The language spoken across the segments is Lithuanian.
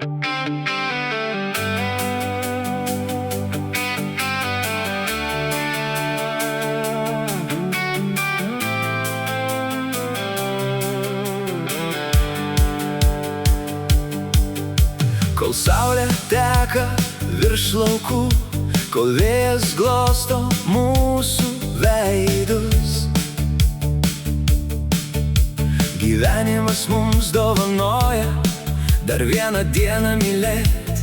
Kol saulė teka virš laukų, kol vėjas glosto mūsų veidus, gyvenimas mums dovanoja dar vieną dieną mylėt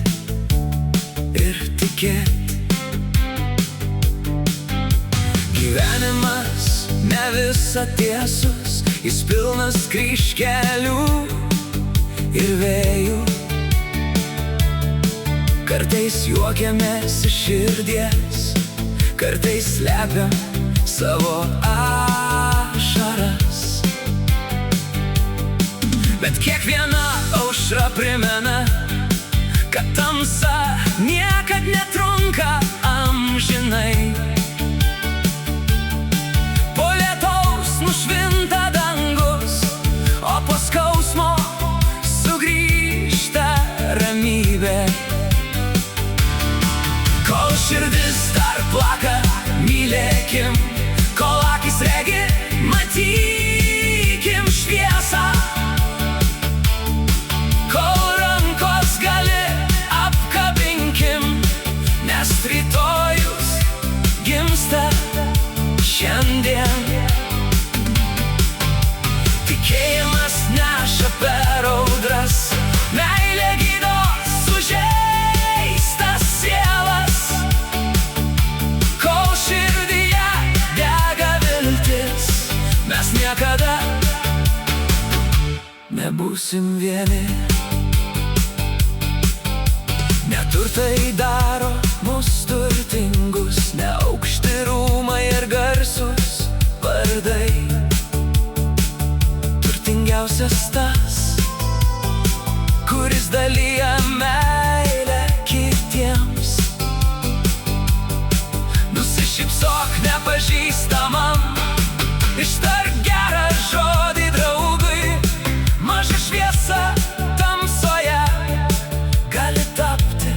ir tikėt. Gyvenimas ne visa tiesus, jis pilnas kryžkelių ir vėjų. Kartais juokiamės iš širdies, kartais slepiam savo ašaras. Bet kiekviena aušra primena, kad tamsa niekad netrunka amžinai. Po lietaus nušvinta dangus, o po skausmo sugrįžta ramybė. Kol širdis dar plaka, mylėkim, kol akis regi, matykim šviesą. Kol rankos gali, apkabinkim, nes rytojus gimsta šiandien. Tikėjimas neša per audras, meilė gydo sužeistas sielas. Kol širdyje dega viltis, mes niekada nebūsim vieni. Neturtai daro mus turtingus, ne aukšti rūmai ir garsus vardai. Turtingiausias tas, kuris dalija meilę kitiems. Nusišypsok nepažįstamam, ištark gerą žodį draugui. Maža šviesa tamsoje gali tapti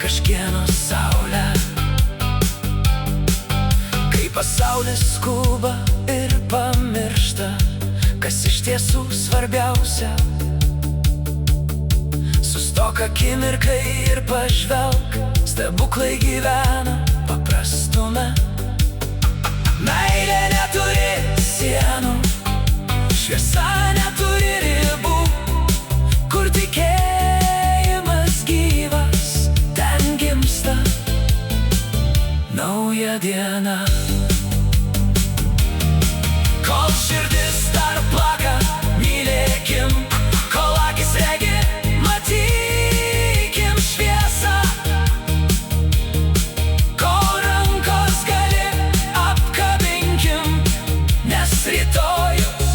kažkieno saulę. Kai pasaulis skuba ir pamiršta, kas iš tiesų svarbiausia, sustok akimirkai ir pažvelk, stebuklai gyvena paprastume. Meilė neturi sienų, šviesa neturi ribų. Kur tikėjimas gyvas, ten gimsta nauja diena. Kol širdis dar plaka, mylėkim, kol akis regi, matykim šviesą. Kol rankos gali, apkabinkim, nes rytojus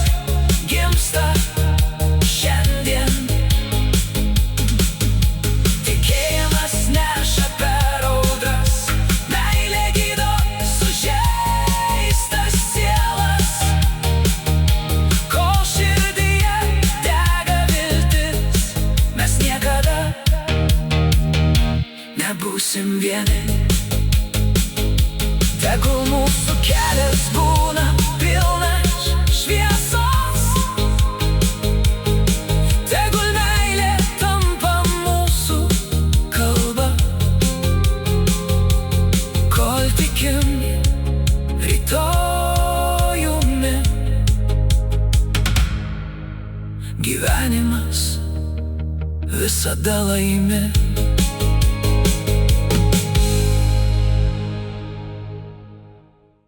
gimsta šiandien. Tikėjimas neša per audras, meilė gydo sužeistas sielas. Kol širdyje dega viltis, mes niekada nebūsim vieni. Tegul mūsų kelias būna pilnas šviesos, tegul meilė tampa mūsų kalba. Kol tikim rytojumi, gyvenimas visada laimi.